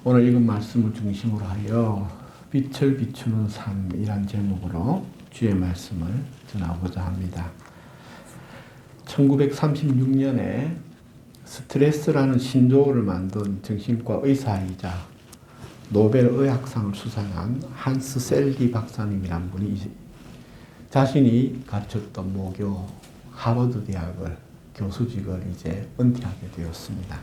오늘 읽은 말씀을 중심으로 하여 빛을 비추는 삶이란 제목으로 주의 말씀을 전하고자 합니다. 1936년에 스트레스라는 신조어를 만든 정신과 의사이자 노벨 의학상을 수상한 한스 셀리 박사님이란 분이 자신이 가르쳤던 모교 하버드 대학을 교수직을 이제 은퇴하게 되었습니다.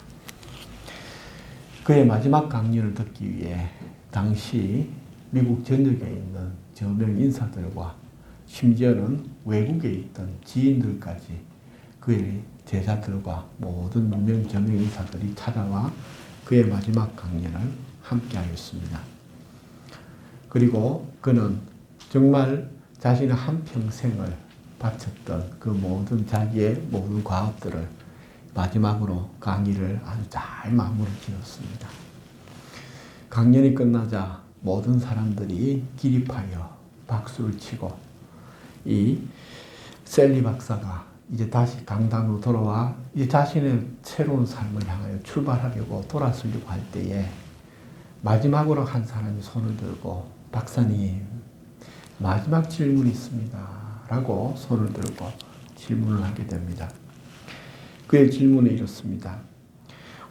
그의 마지막 강연을 듣기 위해 당시 미국 전역에 있는 저명 인사들과 심지어는 외국에 있던 지인들까지 그의 제자들과 모든 유명 저명 인사들이 찾아와 그의 마지막 강연을 함께 하였습니다. 그리고 그는 정말 자신의 한평생을 바쳤던 그 모든 자기의 모든 과업들을 마지막으로 강의를 아주 잘 마무리 지었습니다. 강연이 끝나자 모든 사람들이 기립하여 박수를 치고 이 셀리 박사가 이제 다시 강단으로 돌아와 이제 자신의 새로운 삶을 향하여 출발하려고 돌아서려고 할 때에 마지막으로 한 사람이 손을 들고 박사님 마지막 질문이 있습니다 라고 손을 들고 질문을 하게 됩니다. 그의 질문은 이렇습니다.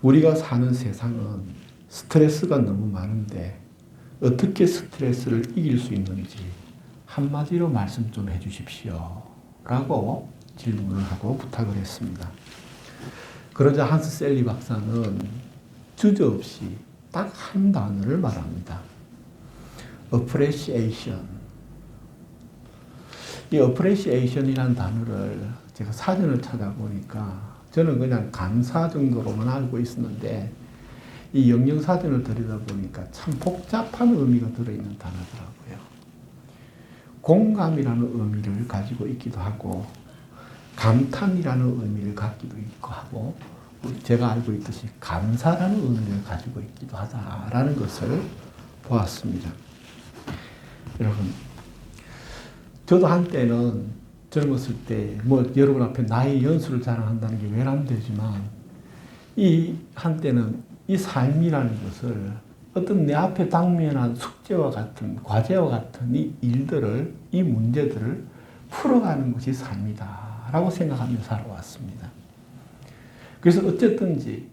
우리가 사는 세상은 스트레스가 너무 많은데 어떻게 스트레스를 이길 수 있는지 한마디로 말씀 좀 해주십시오 라고 질문을 하고 부탁을 했습니다. 그러자 한스 셀리 박사는 주저없이 딱 한 단어를 말합니다. appreciation. 이 appreciation이라는 단어를 제가 사전을 찾아보니까 저는 그냥 감사 정도로만 알고 있었는데 이 영영사전을 들여다보니까 참 복잡한 의미가 들어있는 단어더라고요. 공감이라는 의미를 가지고 있기도 하고 감탄이라는 의미를 갖기도 있고 하고 제가 알고 있듯이 감사라는 의미를 가지고 있기도 하다라는 것을 보았습니다. 여러분, 저도 한때는 젊었을 때 여러분 앞에 나의 연수를 자랑한다는 게 외람되지만 이 한때는 이 삶이라는 것을 어떤 내 앞에 당면한 숙제와 같은 과제와 같은 이 일들을 이 문제들을 풀어가는 것이 삶이다라고 생각하며 살아왔습니다. 그래서 어쨌든지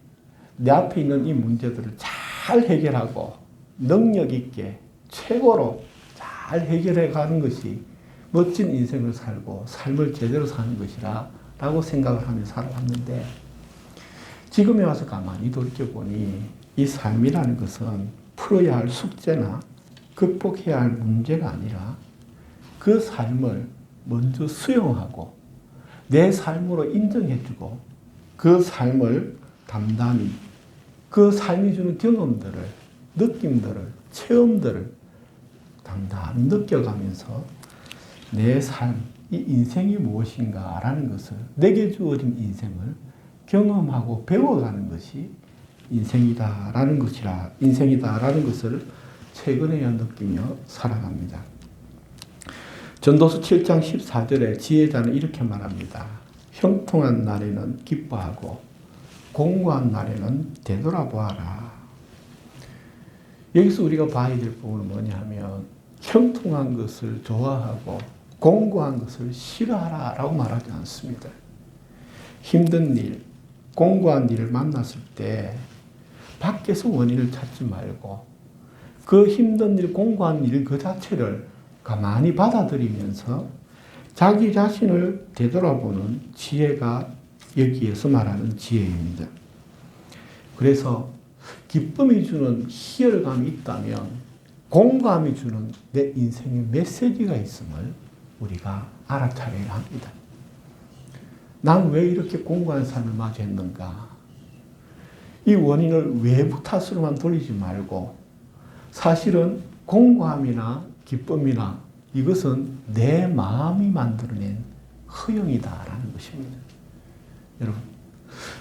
내 앞에 있는 이 문제들을 잘 해결하고 능력 있게 최고로 잘 해결해 가는 것이 멋진 인생을 살고 삶을 제대로 사는 것이라고 생각을 하며 살아왔는데 지금에 와서 가만히 돌이켜보니 이 삶이라는 것은 풀어야 할 숙제나 극복해야 할 문제가 아니라 그 삶을 먼저 수용하고 내 삶으로 인정해주고 그 삶을 담담히 그 삶이 주는 경험들을 느낌들을 체험들을 담담히 느껴가면서 내 삶, 이 인생이 무엇인가라는 것을 내게 주어진 인생을 경험하고 배워가는 것이 인생이다라는 것을 최근에야 느끼며 살아갑니다. 전도서 7장 14절에 지혜자는 이렇게 말합니다. 형통한 날에는 기뻐하고 공고한 날에는 되돌아보아라. 여기서 우리가 봐야 될 부분은 뭐냐 하면 형통한 것을 좋아하고 공고한 것을 싫어하라 라고 말하지 않습니다. 힘든 일, 공고한 일을 만났을 때 밖에서 원인을 찾지 말고 그 힘든 일, 공고한 일 그 자체를 가만히 받아들이면서 자기 자신을 되돌아보는 지혜가 여기에서 말하는 지혜입니다. 그래서 기쁨이 주는 희열감이 있다면 공감이 주는 내 인생의 메시지가 있음을 우리가 알아차려야 합니다. 난 왜 이렇게 공고한 삶을 맞이했는가? 이 원인을 외부 탓으로만 돌리지 말고 사실은 공고함이나 기쁨이나 이것은 내 마음이 만들어낸 허영이다라는 것입니다. 여러분,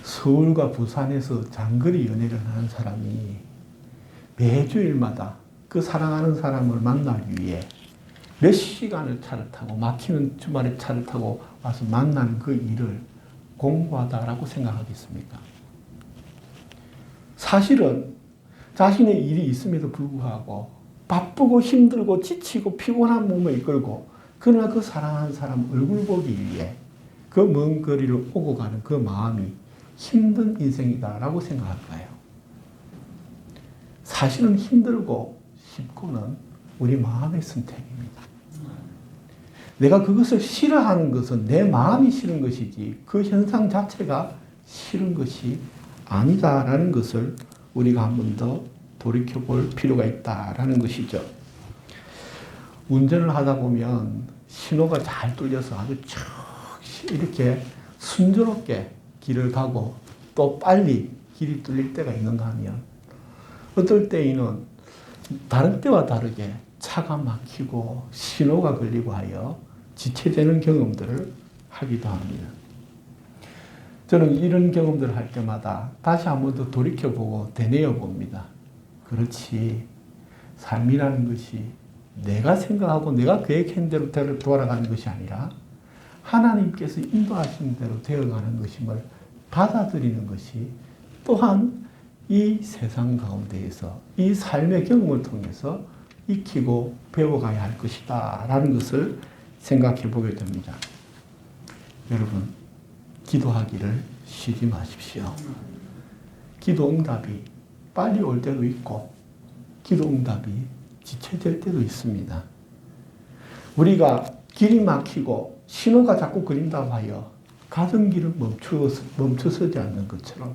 서울과 부산에서 장거리 연애를 하는 사람이 매주일마다 그 사랑하는 사람을 만나기 위해 몇 시간을 차를 타고 막히는 주말에 차를 타고 와서 만난 그 일을 공고하다라고 생각하겠습니까? 사실은 자신의 일이 있음에도 불구하고 바쁘고 힘들고 지치고 피곤한 몸을 이끌고 그러나 그 사랑하는 사람 얼굴 보기 위해 그 먼 거리를 오고 가는 그 마음이 힘든 인생이다라고 생각할까요? 사실은 힘들고 쉽고는 우리 마음의 선택입니다. 내가 그것을 싫어하는 것은 내 마음이 싫은 것이지 그 현상 자체가 싫은 것이 아니다라는 것을 우리가 한 번 더 돌이켜볼 필요가 있다라는 것이죠. 운전을 하다 보면 신호가 잘 뚫려서 아주 쭉 이렇게 순조롭게 길을 가고 또 빨리 길이 뚫릴 때가 있는가 하면 어떨 때에는 다른 때와 다르게 차가 막히고 신호가 걸리고 하여 지체되는 경험들을 하기도 합니다. 저는 이런 경험들을 할 때마다 다시 한 번 더 돌이켜보고 되뇌어 봅니다. 그렇지. 삶이라는 것이 내가 생각하고 내가 계획한 대로 돌아가는 것이 아니라 하나님께서 인도하신 대로 되어가는 것임을 받아들이는 것이 또한 이 세상 가운데에서 이 삶의 경험을 통해서 익히고 배워가야 할 것이다 라는 것을 생각해 보게 됩니다. 여러분, 기도하기를 쉬지 마십시오. 기도 응답이 빨리 올 때도 있고 기도 응답이 지체될 때도 있습니다. 우리가 길이 막히고 신호가 자꾸 그린다고 하여 가던 길을 멈춰서지 않는 것처럼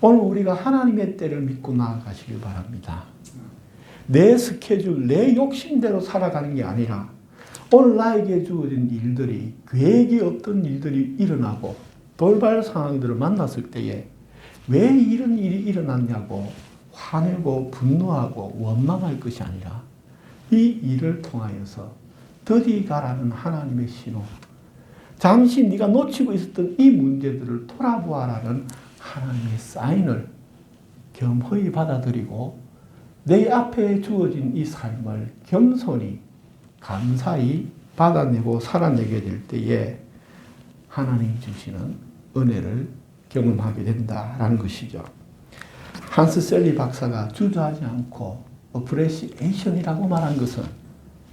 오늘 우리가 하나님의 때를 믿고 나아가시길 바랍니다. 내 스케줄, 내 욕심대로 살아가는 게 아니라 오늘 나에게 주어진 일들이 계획이 없던 일들이 일어나고 돌발 상황들을 만났을 때에 왜 이런 일이 일어났냐고 화내고 분노하고 원망할 것이 아니라 이 일을 통하여서 더디 가라는 하나님의 신호, 잠시 네가 놓치고 있었던 이 문제들을 돌아보아라는 하나님의 사인을 겸허히 받아들이고 내 앞에 주어진 이 삶을 겸손히 감사히 받아내고 살아내게 될 때에 하나님이 주시는 은혜를 경험하게 된다라는 것이죠. 한스 셀리 박사가 주저하지 않고 어프레시에이션이라고 말한 것은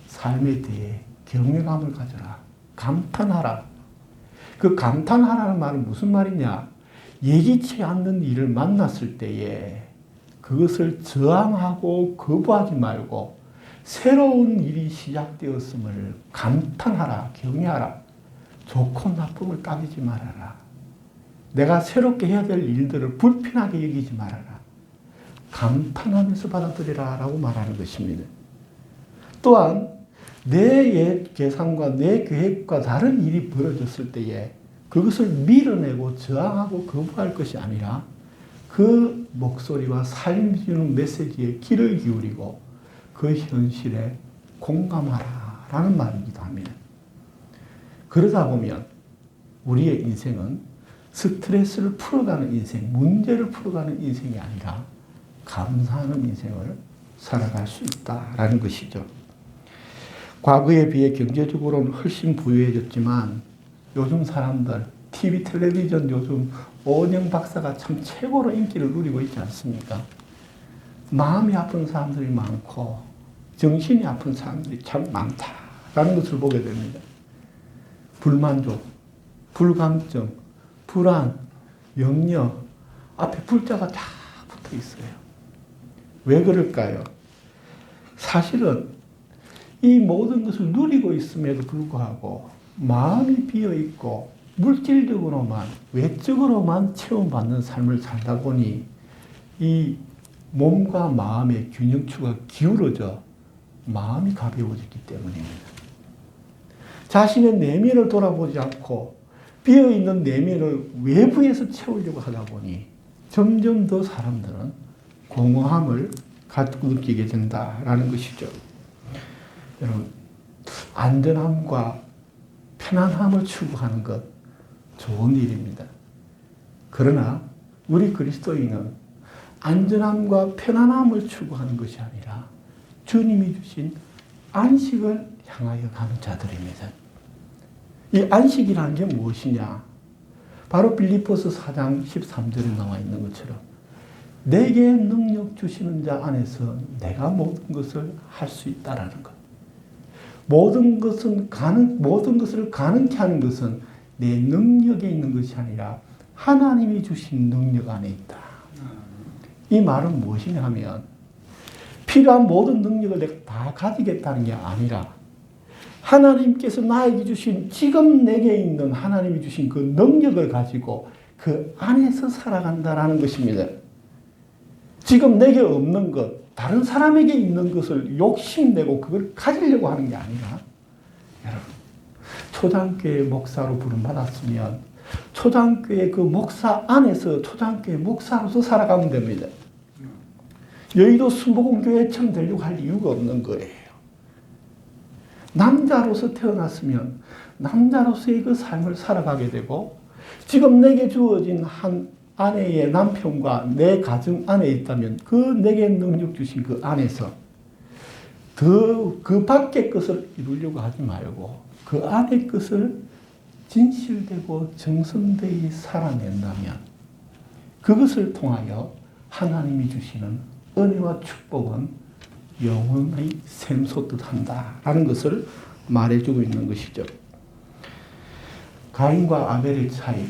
삶에 대해 경외감을 가져라. 감탄하라. 그 감탄하라는 말은 무슨 말이냐? 예기치 않는 일을 만났을 때에 그것을 저항하고 거부하지 말고 새로운 일이 시작되었음을 감탄하라. 경외하라. 좋고 나쁨을 따지지 말아라. 내가 새롭게 해야 될 일들을 불편하게 여기지 말아라. 감탄하면서 받아들이라 라고 말하는 것입니다. 또한 내 계산과 내 계획과 다른 일이 벌어졌을 때에 그것을 밀어내고 저항하고 거부할 것이 아니라 그 목소리와 삶이 주는 메시지에 귀를 기울이고 그 현실에 공감하라 라는 말이기도 합니다. 그러다 보면 우리의 인생은 스트레스를 풀어가는 인생, 문제를 풀어가는 인생이 아니라 감사하는 인생을 살아갈 수 있다라는 것이죠. 과거에 비해 경제적으로는 훨씬 부유해졌지만 요즘 사람들, TV, 텔레비전 요즘 오은영 박사가 참 최고로 인기를 누리고 있지 않습니까? 마음이 아픈 사람들이 많고 정신이 아픈 사람들이 참 많다라는 것을 보게 됩니다. 불만족, 불감증, 불안, 염려, 앞에 불자가 다 붙어 있어요. 왜 그럴까요? 사실은 이 모든 것을 누리고 있음에도 불구하고 마음이 비어있고 물질적으로만, 외적으로만 체험받는 삶을 살다 보니 이 몸과 마음의 균형추가 기울어져 마음이 가벼워졌기 때문입니다. 자신의 내면을 돌아보지 않고 비어있는 내면을 외부에서 채우려고 하다 보니 점점 더 사람들은 공허함을 갖고 느끼게 된다라는 것이죠. 여러분, 안전함과 편안함을 추구하는 것 좋은 일입니다. 그러나 우리 그리스도인은 안전함과 편안함을 추구하는 것이 아니라 주님이 주신 안식을 향하여 가는 자들입니다. 이 안식이라는 게 무엇이냐? 바로 빌립보서 4장 13절에 나와 있는 것처럼 내게 능력 주시는 자 안에서 내가 모든 것을 할 수 있다라는 것. 모든 것을 가능케 하는 것은 내 능력에 있는 것이 아니라 하나님이 주신 능력 안에 있다. 이 말은 무엇이냐 하면 필요한 모든 능력을 내가 다 가지겠다는 게 아니라 하나님께서 나에게 주신 지금 내게 있는 하나님이 주신 그 능력을 가지고 그 안에서 살아간다라는 것입니다. 지금 내게 없는 것, 다른 사람에게 있는 것을 욕심내고 그걸 가지려고 하는 게 아니라 여러분 초장교회 목사로 부름받았으면 초장교회 그 목사 안에서 초장교회 목사로서 살아가면 됩니다. 여의도 순복음교회처럼 되려고 할 이유가 없는 거예요. 남자로서 태어났으면 남자로서의 그 삶을 살아가게 되고 지금 내게 주어진 한 아내의 남편과 내 가정 안에 있다면 그 내게 능력 주신 그 안에서 그 밖의 것을 이루려고 하지 말고 그 안의 것을 진실되고 정성되이 살아낸다면 그것을 통하여 하나님이 주시는 은혜와 축복은 영원히 샘솟듯 한다라는 것을 말해주고 있는 것이죠. 가인과 아벨의 차이,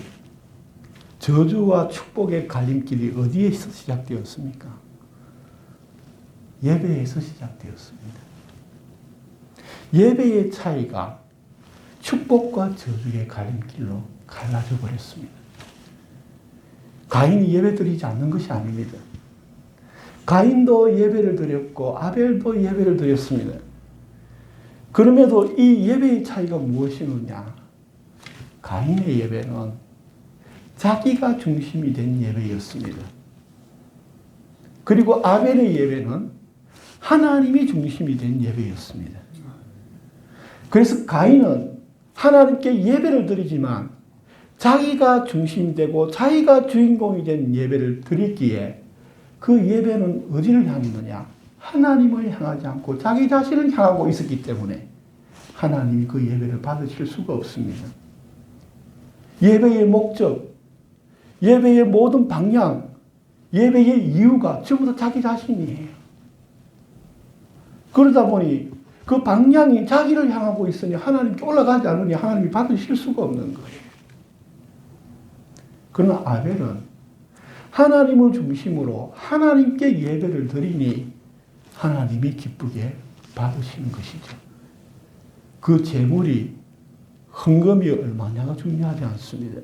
저주와 축복의 갈림길이 어디에서 시작되었습니까? 예배에서 시작되었습니다. 예배의 차이가 축복과 저주의 갈림길로 갈라져 버렸습니다. 가인이 예배 드리지 않는 것이 아닙니다. 가인도 예배를 드렸고 아벨도 예배를 드렸습니다. 그럼에도 이 예배의 차이가 무엇이느냐? 가인의 예배는 자기가 중심이 된 예배였습니다. 그리고 아벨의 예배는 하나님이 중심이 된 예배였습니다. 그래서 가인은 하나님께 예배를 드리지만 자기가 중심이 되고 자기가 주인공이 된 예배를 드렸기에 그 예배는 어디를 향했느냐? 하나님을 향하지 않고 자기 자신을 향하고 있었기 때문에 하나님이 그 예배를 받으실 수가 없습니다. 예배의 목적, 예배의 모든 방향, 예배의 이유가 전부 다 자기 자신이에요. 그러다 보니 그 방향이 자기를 향하고 있으니 하나님께 올라가지 않으니 하나님이 받으실 수가 없는 거예요. 그러나 아벨은 하나님을 중심으로 하나님께 예배를 드리니 하나님이 기쁘게 받으시는 것이죠. 그 제물이 헌금이 얼마냐가 중요하지 않습니다.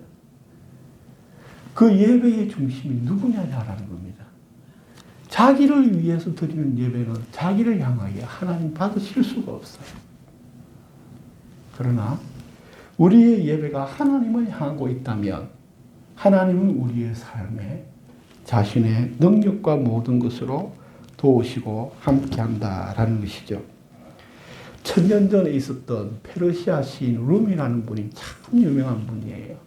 그 예배의 중심이 누구냐라는 겁니다. 자기를 위해서 드리는 예배는 자기를 향하여 하나님 받으실 수가 없어요. 그러나 우리의 예배가 하나님을 향하고 있다면 하나님은 우리의 삶에 자신의 능력과 모든 것으로 도우시고 함께한다라는 것이죠. 1000년 전에 있었던 페르시아 시인 룸이라는 분이 참 유명한 분이에요.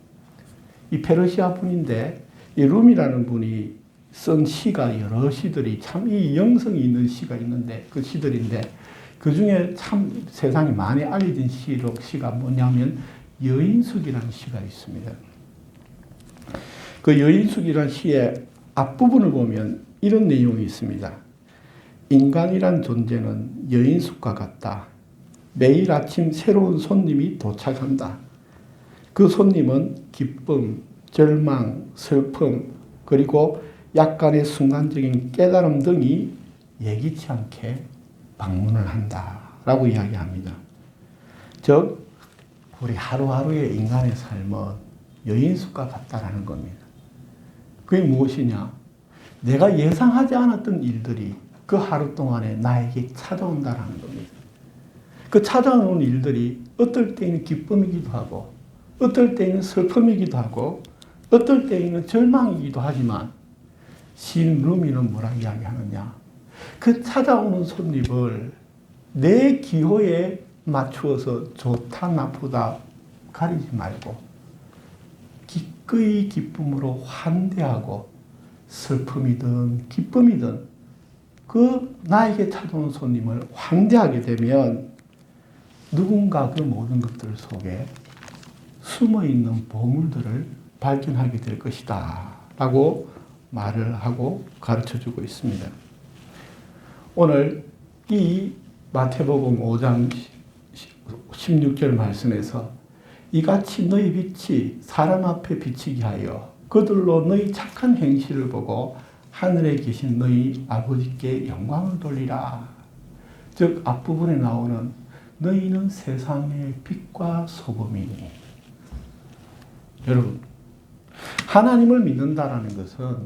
이 페르시아 분인데 이 룸이라는 분이 쓴 시가 여러 시들이 참 이 영성이 있는 시가 있는데 그 시들인데 그 중에 참 세상에 많이 알려진 시가 뭐냐면 여인숙이라는 시가 있습니다. 그 여인숙이라는 시의 앞부분을 보면 이런 내용이 있습니다. 인간이란 존재는 여인숙과 같다. 매일 아침 새로운 손님이 도착한다. 그 손님은 기쁨, 절망, 슬픔, 그리고 약간의 순간적인 깨달음 등이 예기치 않게 방문을 한다라고 이야기합니다. 즉, 우리 하루하루의 인간의 삶은 여인숙과 같다라는 겁니다. 그게 무엇이냐? 내가 예상하지 않았던 일들이 그 하루 동안에 나에게 찾아온다라는 겁니다. 그 찾아오는 일들이 어떨 때는 기쁨이기도 하고 어떨 때는 슬픔이기도 하고 어떨 때는 절망이기도 하지만 시인 루미는 뭐라 이야기하느냐? 그 찾아오는 손님을 내 기호에 맞추어서 좋다 나쁘다 가리지 말고 기꺼이 기쁨으로 환대하고 슬픔이든 기쁨이든 그 나에게 찾아오는 손님을 환대하게 되면 누군가 그 모든 것들 속에 숨어있는 보물들을 발견하게 될 것이다 라고 말을 하고 가르쳐주고 있습니다. 오늘 이 마태복음 5장 16절 말씀에서 이같이 너희 빛이 사람 앞에 비치게 하여 그들로 너희 착한 행실을 보고 하늘에 계신 너희 아버지께 영광을 돌리라. 즉 앞부분에 나오는 너희는 세상의 빛과 소금이니. 여러분, 하나님을 믿는다라는 것은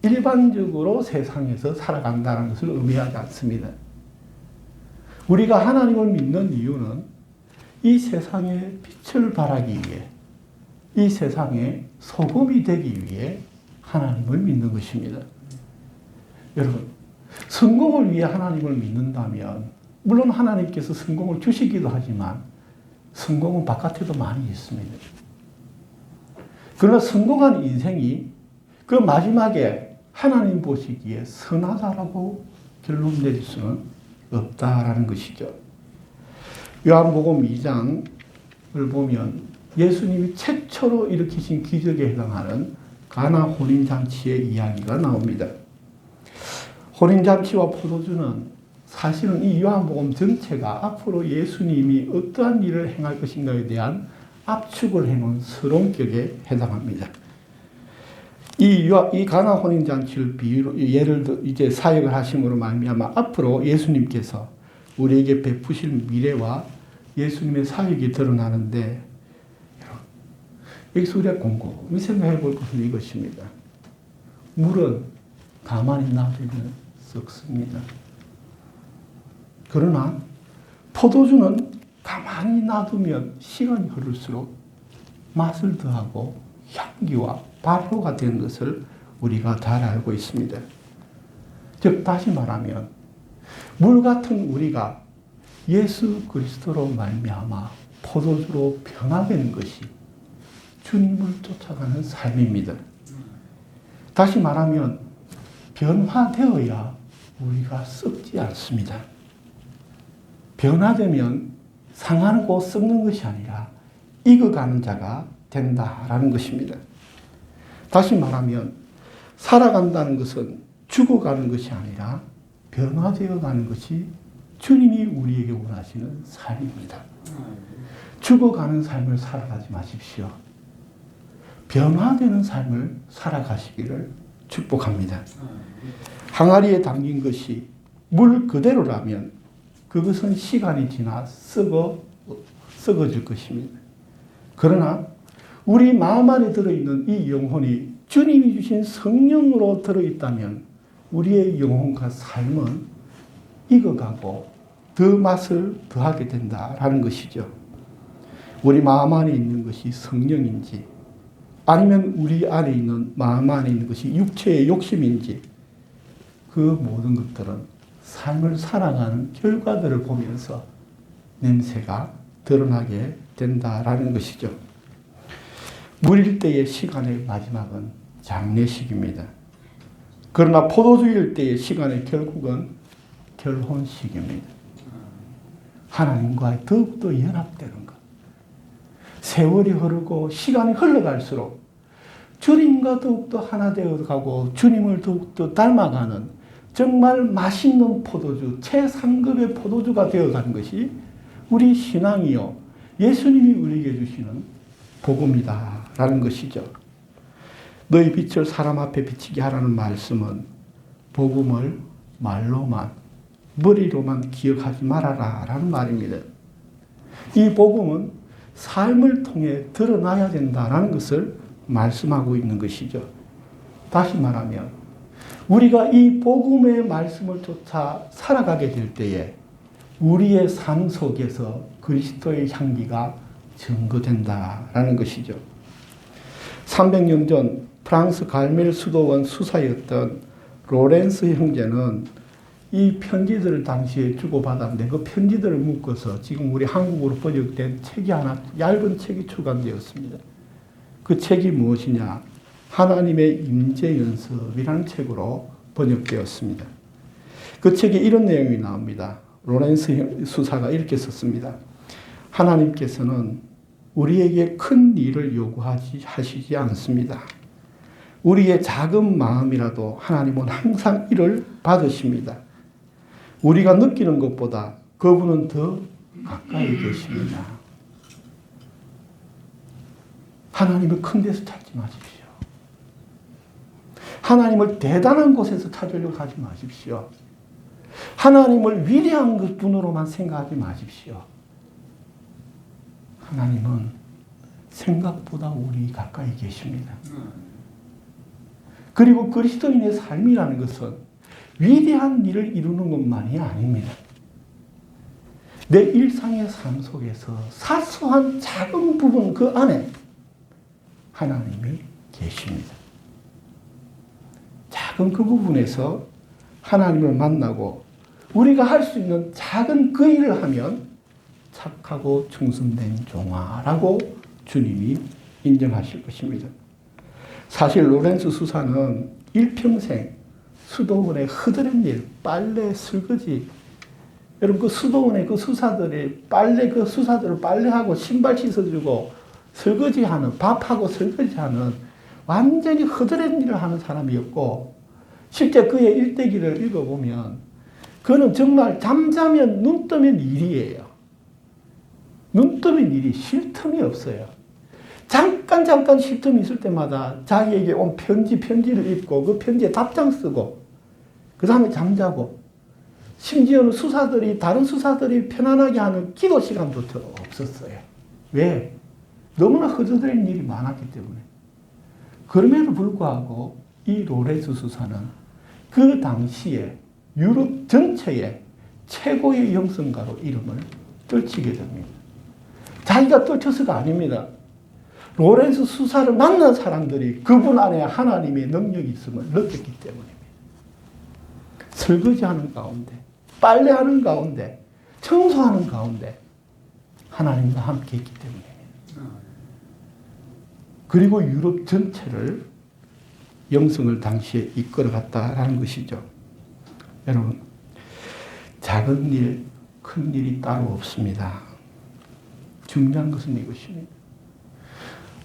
일반적으로 세상에서 살아간다는 것을 의미하지 않습니다. 우리가 하나님을 믿는 이유는 이 세상에 빛을 발하기 위해, 이 세상에 소금이 되기 위해 하나님을 믿는 것입니다. 여러분, 성공을 위해 하나님을 믿는다면 물론 하나님께서 성공을 주시기도 하지만 성공은 바깥에도 많이 있습니다. 그러나 성공한 인생이 그 마지막에 하나님 보시기에 선하다라고 결론 내릴 수는 없다라는 것이죠. 요한복음 2장을 보면 예수님이 최초로 일으키신 기적에 해당하는 가나 혼인잔치의 이야기가 나옵니다. 혼인잔치와 포도주는 사실은 이 요한복음 전체가 앞으로 예수님이 어떠한 일을 행할 것인가에 대한 압축을 해놓은 서론격에 해당합니다. 이 가나 혼인잔치를 비유로 예를 들어 이제 사역을 하심으로 말미암아 앞으로 예수님께서 우리에게 베푸실 미래와 예수님의 사역이 드러나는데, 여기서 우리가 곰곰이 생각해 볼 것은 이것입니다. 물은 가만히 놔두면 썩습니다. 그러나 포도주는 가만히 놔두면 시간이 흐를수록 맛을 더하고 향기와 발효가 되는 것을 우리가 잘 알고 있습니다. 즉 다시 말하면 물 같은 우리가 예수 그리스도로 말미암아 포도주로 변화되는 것이 주님을 쫓아가는 삶입니다. 다시 말하면 변화되어야 우리가 썩지 않습니다. 변화되면 상하고 썩는 것이 아니라 익어가는 자가 된다라는 것입니다. 다시 말하면 살아간다는 것은 죽어가는 것이 아니라 변화되어 가는 것이 주님이 우리에게 원하시는 삶입니다. 죽어가는 삶을 살아가지 마십시오. 변화되는 삶을 살아가시기를 축복합니다. 항아리에 담긴 것이 물 그대로라면 그것은 시간이 지나 썩어질 것입니다. 그러나 우리 마음 안에 들어있는 이 영혼이 주님이 주신 성령으로 들어있다면 우리의 영혼과 삶은 익어가고 더 맛을 더하게 된다라는 것이죠. 우리 마음 안에 있는 것이 성령인지 아니면 우리 안에 있는 마음 안에 있는 것이 육체의 욕심인지 그 모든 것들은 삶을 살아가는 결과들을 보면서 냄새가 드러나게 된다라는 것이죠. 물일 때의 시간의 마지막은 장례식입니다. 그러나 포도주일 때의 시간의 결국은 결혼식입니다. 하나님과 더욱더 연합되는 것. 세월이 흐르고 시간이 흘러갈수록 주님과 더욱더 하나 되어가고 주님을 더욱더 닮아가는 정말 맛있는 포도주, 최상급의 포도주가 되어가는 것이 우리 신앙이요 예수님이 우리에게 주시는 복음이다라는 것이죠. 너희 빛을 사람 앞에 비치게 하라는 말씀은 복음을 말로만 머리로만 기억하지 말아라 라는 말입니다. 이 복음은 삶을 통해 드러나야 된다라는 것을 말씀하고 있는 것이죠. 다시 말하면 우리가 이 복음의 말씀을 쫓아 살아가게 될 때에 우리의 삶 속에서 그리스도의 향기가 증거된다라는 것이죠. 300년 전 프랑스 갈멜 수도원 수사였던 로렌스 형제는 이 편지들을 당시에 주고받았는데 그 편지들을 묶어서 지금 우리 한국어로 번역된 책이 하나, 얇은 책이 출간되었습니다. 그 책이 무엇이냐? 하나님의 임재연습이라는 책으로 번역되었습니다. 그 책에 이런 내용이 나옵니다. 로렌스 수사가 이렇게 썼습니다. 하나님께서는 우리에게 큰 일을 요구하시지 않습니다. 우리의 작은 마음이라도 하나님은 항상 이를 받으십니다. 우리가 느끼는 것보다 그분은 더 가까이 계십니다. 하나님을 큰 데서 찾지 마십시오. 하나님을 대단한 곳에서 찾으려고 하지 마십시오. 하나님을 위대한 그 분으로만 생각하지 마십시오. 하나님은 생각보다 우리 가까이 계십니다. 그리고 그리스도인의 삶이라는 것은 위대한 일을 이루는 것만이 아닙니다. 내 일상의 삶 속에서 사소한 작은 부분 그 안에 하나님이 계십니다. 작은 그 부분에서 하나님을 만나고 우리가 할 수 있는 작은 그 일을 하면 착하고 충성된 종아라고 주님이 인정하실 것입니다. 사실 로렌스 수사는 일평생 수도원의 허드렛 일, 빨래, 설거지, 여러분 그 수도원의 그 수사들이 그 수사들을 빨래하고 신발 씻어주고 설거지하는, 밥하고 설거지하는 완전히 허드렛 일을 하는 사람이었고, 실제 그의 일대기를 읽어보면 그는 정말 잠자면 눈 뜨면 일이에요. 눈 뜨면 일이 쉴 틈이 없어요. 잠깐 쉴 틈이 있을 때마다 자기에게 온 편지를 읽고 그 편지에 답장 쓰고 그 다음에 잠자고, 심지어는 다른 수사들이 편안하게 하는 기도 시간부터 없었어요. 왜? 너무나 허드렛 일이 많았기 때문에. 그럼에도 불구하고 이 로렌스 수사는 그 당시에 유럽 전체에 최고의 영성가로 이름을 떨치게 됩니다. 자기가 떨쳐서가 아닙니다. 로렌스 수사를 만난 사람들이 그분 안에 하나님의 능력이 있음을 느꼈기 때문입니다. 설거지하는 가운데, 빨래하는 가운데, 청소하는 가운데 하나님과 함께 했기 때문입니다. 그리고 유럽 전체를 영성을 당시에 이끌어갔다라는 것이죠. 여러분, 작은 일, 큰 일이 따로 없습니다. 중요한 것은 이것입니다.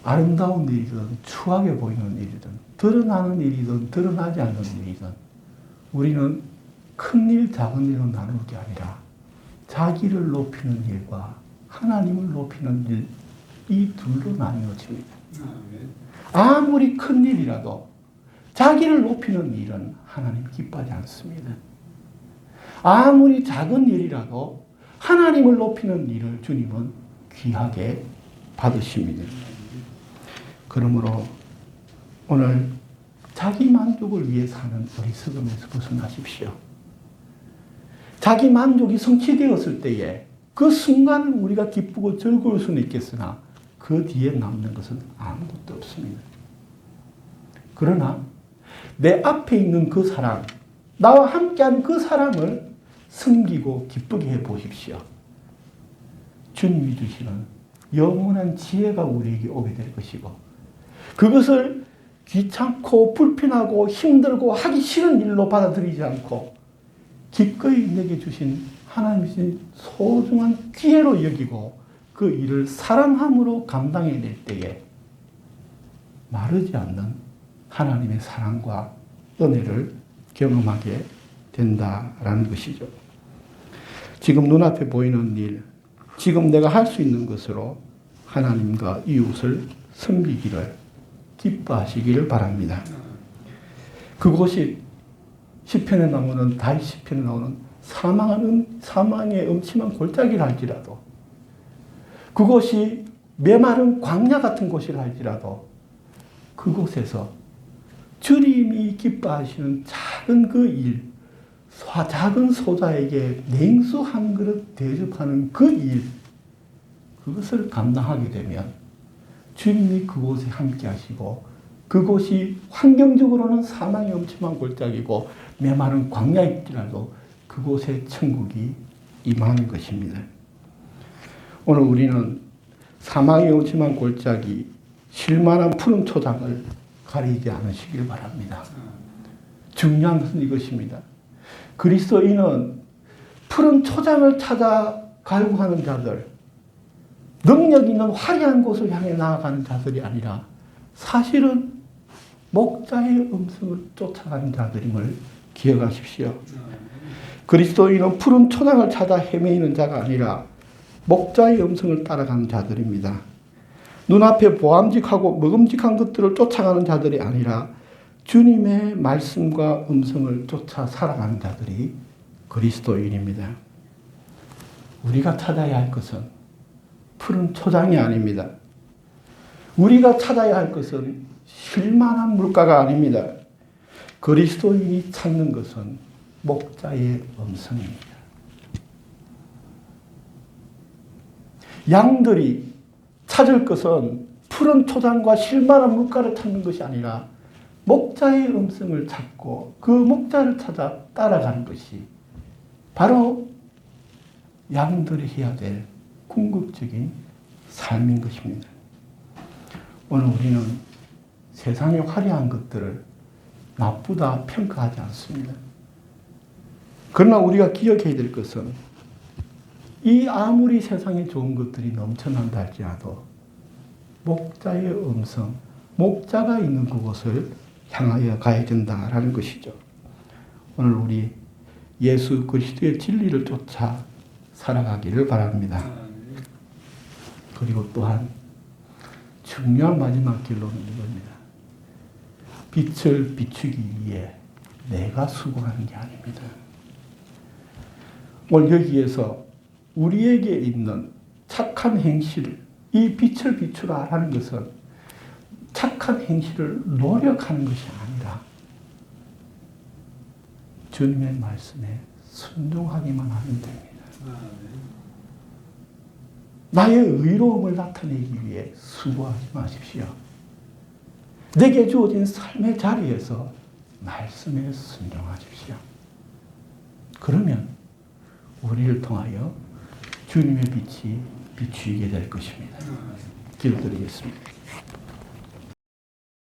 아름다운 일이든 추하게 보이는 일이든 드러나는 일이든 드러나지 않는 일이든 우리는 큰 일, 작은 일로 나누는 게 아니라 자기를 높이는 일과 하나님을 높이는 일, 이 둘로 나뉘어집니다. 아무리 큰 일이라도 자기를 높이는 일은 하나님 기뻐하지 않습니다. 아무리 작은 일이라도 하나님을 높이는 일을 주님은 귀하게 받으십니다. 그러므로 오늘 자기 만족을 위해 사는 어리석음에서 벗어나십시오. 자기 만족이 성취되었을 때에 그 순간을 우리가 기쁘고 즐거울 수는 있겠으나 그 뒤에 남는 것은 아무것도 없습니다. 그러나 내 앞에 있는 그 사람, 나와 함께한 그 사람을 섬기고 기쁘게 해보십시오. 주님이 주시는 영원한 지혜가 우리에게 오게 될 것이고, 그것을 귀찮고 불편하고 힘들고 하기 싫은 일로 받아들이지 않고 기꺼이 내게 주신 하나님의 소중한 기회로 여기고 그 일을 사랑함으로 감당해낼 때에 마르지 않는 하나님의 사랑과 은혜를 경험하게 된다라는 것이죠. 지금 눈앞에 보이는 일, 지금 내가 할 수 있는 것으로 하나님과 이웃을 섬기기를 기뻐하시기를 바랍니다. 그곳이 시편에 나오는 다윗 시편에 나오는 사망의 음침한 골짜기를 할지라도, 그곳이 메마른 광야 같은 곳이라 할지라도 그곳에서 주님이 기뻐하시는 작은 그 일, 작은 소자에게 냉수 한 그릇 대접하는 그 일, 그것을 감당하게 되면 주님이 그곳에 함께 하시고, 그곳이 환경적으로는 사망의 엄침한 골짜기고 메마른 광야일지라도 그곳에 천국이 임하는 것입니다. 오늘 우리는 사망의 엄침한 골짜기, 실만한 푸른 초장을 가리지 않으시길 바랍니다. 중요한 것은 이것입니다. 그리스도인은 푸른 초장을 찾아 갈구하는 자들, 능력 있는 화려한 곳을 향해 나아가는 자들이 아니라 사실은 목자의 음성을 쫓아가는 자들임을 기억하십시오. 그리스도인은 푸른 초장을 찾아 헤매이는 자가 아니라 목자의 음성을 따라가는 자들입니다. 눈앞에 보암직하고 먹음직한 것들을 쫓아가는 자들이 아니라 주님의 말씀과 음성을 쫓아 살아가는 자들이 그리스도인입니다. 우리가 찾아야 할 것은 푸른 초장이 아닙니다. 우리가 찾아야 할 것은 쉴만한 물가가 아닙니다. 그리스도인이 찾는 것은 목자의 음성입니다. 양들이 찾을 것은 푸른 초장과 쉴만한 물가를 찾는 것이 아니라 목자의 음성을 찾고 그 목자를 찾아 따라가는 것이 바로 양들이 해야 될 궁극적인 삶인 것입니다. 오늘 우리는 세상의 화려한 것들을 나쁘다 평가하지 않습니다. 그러나 우리가 기억해야 될 것은 이 아무리 세상에 좋은 것들이 넘쳐난다 할지라도 목자의 음성, 목자가 있는 그곳을 향하여 가야 된다라는 것이죠. 오늘 우리 예수 그리스도의 진리를 쫓아 살아가기를 바랍니다. 그리고 또한 중요한 마지막 결론은 이겁니다. 빛을 비추기 위해 내가 수고하는 게 아닙니다. 오늘 여기에서 우리에게 있는 착한 행실을, 이 빛을 비추라 하는 것은 착한 행실을 노력하는 것이 아니라 주님의 말씀에 순종하기만 하면 됩니다. 나의 의로움을 나타내기 위해 수고하지 마십시오. 내게 주어진 삶의 자리에서 말씀에 순종하십시오. 그러면 우리를 통하여 주님의 빛이 비추이게 될 것입니다. 기도드리겠습니다.